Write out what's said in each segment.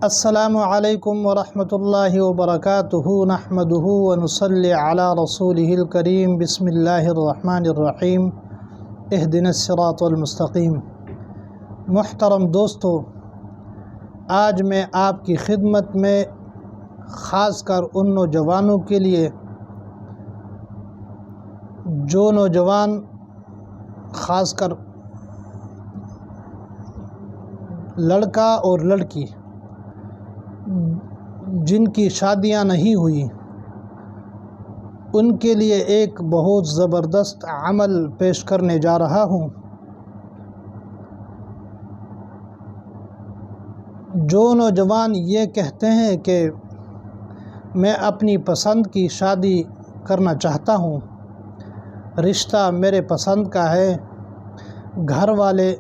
السلام علیکم ورحمۃ اللہ وبرکاتہ نحمدہ ونصلی علی رسولہ الکریم بسم اللہ الرحمن الرحیم اہدنا الصراط المستقیم۔ محترم دوستو، آج میں آپ کی خدمت میں خاص کر ان نوجوانوں کے لیے جو نوجوان خاص کر لڑکا اور لڑکی جن کی شادیاں نہیں ہوئی، ان کے لیے ایک بہت زبردست عمل پیش کرنے جا رہا ہوں۔ جو نوجوان یہ کہتے ہیں کہ میں اپنی پسند کی شادی کرنا چاہتا ہوں، رشتہ میرے پسند کا ہے، گھر والے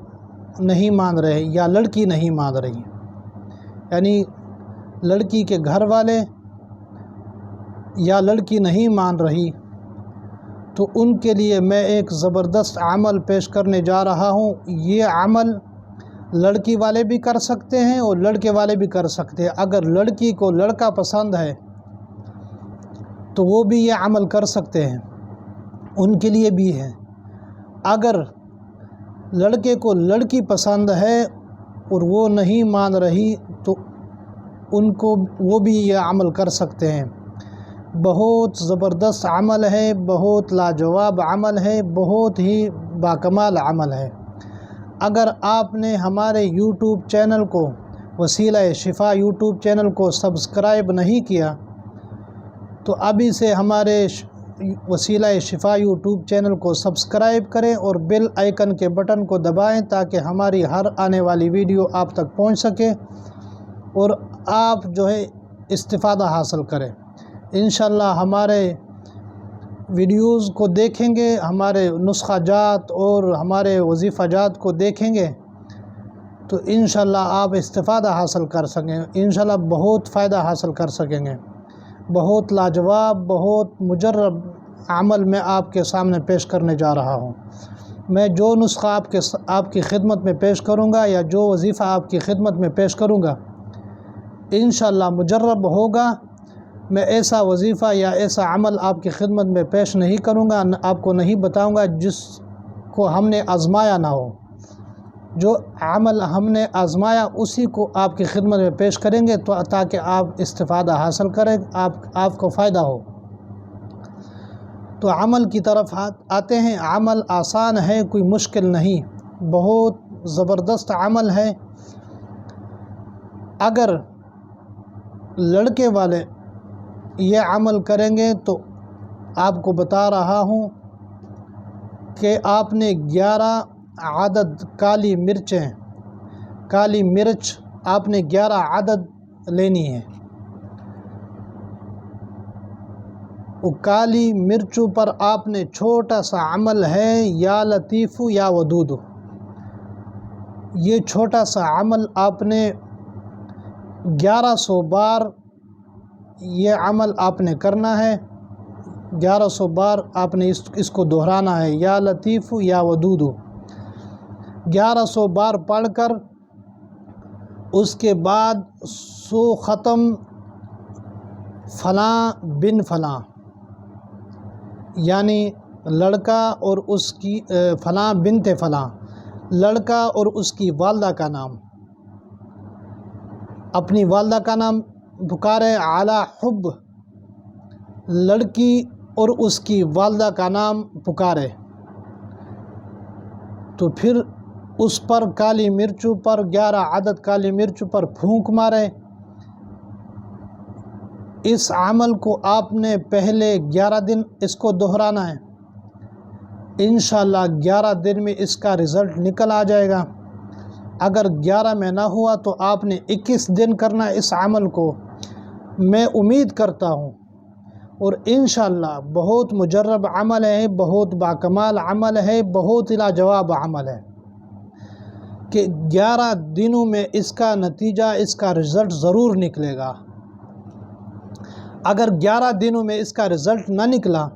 نہیں مان رہے یا لڑکی نہیں مان رہی، یعنی لڑکی کے گھر والے یا لڑکی نہیں مان رہی، تو ان کے لیے میں ایک زبردست عمل پیش کرنے جا رہا ہوں۔ یہ عمل لڑکی والے بھی کر سکتے ہیں اور لڑکے والے بھی کر سکتے ہیں۔ اگر لڑکی کو لڑکا پسند ہے تو وہ بھی یہ عمل کر سکتے ہیں، ان کے لیے بھی ہے۔ اگر لڑکے کو لڑکی پسند ہے اور وہ نہیں مان رہی تو ان کو وہ بھی یہ عمل کر سکتے ہیں۔ بہت زبردست عمل ہے، بہت لاجواب عمل ہے، بہت ہی باکمال عمل ہے۔ اگر آپ نے ہمارے یوٹیوب چینل کو وسیلہ شفا یوٹیوب چینل کو سبسکرائب نہیں کیا تو ابھی سے ہمارے وسیلہ شفا یوٹیوب چینل کو سبسکرائب کریں اور بیل آئیکن کے بٹن کو دبائیں تاکہ ہماری ہر آنے والی ویڈیو آپ تک پہنچ سکے اور آپ استفادہ حاصل کریں۔ انشاءاللہ ہمارے ویڈیوز کو دیکھیں گے، ہمارے نسخہ جات اور ہمارے وظیفہ جات کو دیکھیں گے تو انشاءاللہ آپ استفادہ حاصل کر سکیں، انشاءاللہ بہت فائدہ حاصل کر سکیں گے۔ بہت لاجواب، بہت مجرب عمل میں آپ کے سامنے پیش کرنے جا رہا ہوں۔ میں جو نسخہ آپ کی خدمت میں پیش کروں گا یا جو وظیفہ آپ کی خدمت میں پیش کروں گا انشاءاللہ مجرب ہوگا۔ میں ایسا وظیفہ یا ایسا عمل آپ کی خدمت میں پیش نہیں کروں گا، آپ کو نہیں بتاؤں گا جس کو ہم نے آزمایا نہ ہو۔ جو عمل ہم نے آزمایا اسی کو آپ کی خدمت میں پیش کریں گے تاکہ آپ استفادہ حاصل کریں، آپ کو فائدہ ہو۔ تو عمل کی طرف آتے ہیں۔ عمل آسان ہے، کوئی مشکل نہیں، بہت زبردست عمل ہے۔ اگر لڑکے والے یہ عمل کریں گے تو آپ کو بتا رہا ہوں کہ آپ نے 11 عدد کالی مرچ آپ نے 11 عدد لینی ہے۔ وہ کالی مرچوں پر آپ نے چھوٹا سا عمل ہے، یا لطیف یا ودود، یہ چھوٹا سا عمل آپ نے 1100 بار یہ عمل آپ نے کرنا ہے۔ 1100 بار آپ نے اس کو دہرانا ہے، یا لطیف یا ودود۔ 1100 بار پڑھ کر اس کے بعد 100 ختم فلاں بن فلاں، یعنی لڑکا اور اس کی فلاں بنت فلاں، لڑکا اور اس کی والدہ کا نام، اپنی والدہ کا نام پکارے علی حب، لڑکی اور اس کی والدہ کا نام پکارے، تو پھر اس پر کالی مرچوں پر 11 عدد کالی مرچوں پر پھونک مارے۔ اس عمل کو آپ نے پہلے 11 دن اس کو دہرانا ہے، انشاءاللہ 11 دن میں اس کا رزلٹ نکل آ جائے گا۔ اگر 11 میں نہ ہوا تو آپ نے 21 دن کرنا اس عمل کو، میں امید کرتا ہوں، اور انشاءاللہ بہت مجرب عمل ہے، بہت باکمال عمل ہے، بہت لاجواب عمل ہے کہ 11 دنوں میں اس کا نتیجہ، اس کا رزلٹ ضرور نکلے گا۔ اگر 11 دنوں میں اس کا رزلٹ نہ نکلا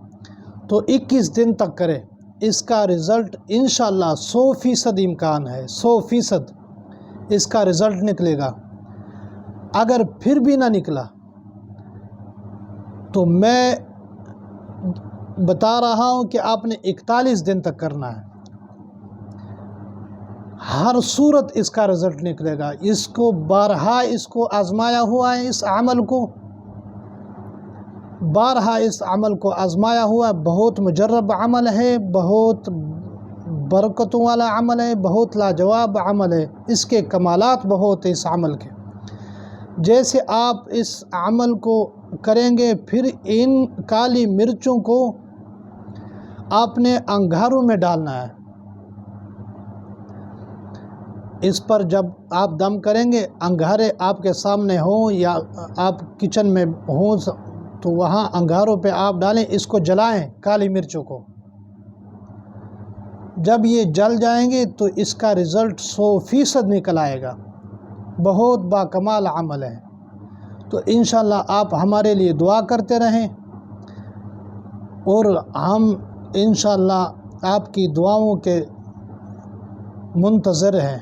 تو 21 دن تک کرے، اس کا رزلٹ انشاءاللہ 100% امکان ہے، 100% اس کا رزلٹ نکلے گا۔ اگر پھر بھی نہ نکلا تو میں بتا رہا ہوں کہ آپ نے 41 دن تک کرنا ہے۔ ہر صورت اس کا رزلٹ نکلے گا۔ اس کو بارہا آزمایا ہوا ہے، اس عمل کو بارہا اس عمل کو آزمایا ہوا ہے۔ بہت مجرب عمل ہے، بہت برکتوں والا عمل ہے، بہت لاجواب عمل ہے، اس کے کمالات بہت ہیں اس عمل کے۔ جیسے آپ اس عمل کو کریں گے، پھر ان کالی مرچوں کو آپ نے انگاروں میں ڈالنا ہے۔ اس پر جب آپ دم کریں گے، انگارے آپ کے سامنے ہوں یا آپ کچن میں ہوں تو وہاں انگاروں پہ آپ ڈالیں، اس کو جلائیں کالی مرچوں کو۔ جب یہ جل جائیں گے تو اس کا رزلٹ 100% نکل آئے گا۔ بہت باکمال عمل ہے۔ تو انشاءاللہ آپ ہمارے لیے دعا کرتے رہیں، اور ہم انشاءاللہ آپ کی دعاؤں کے منتظر ہیں۔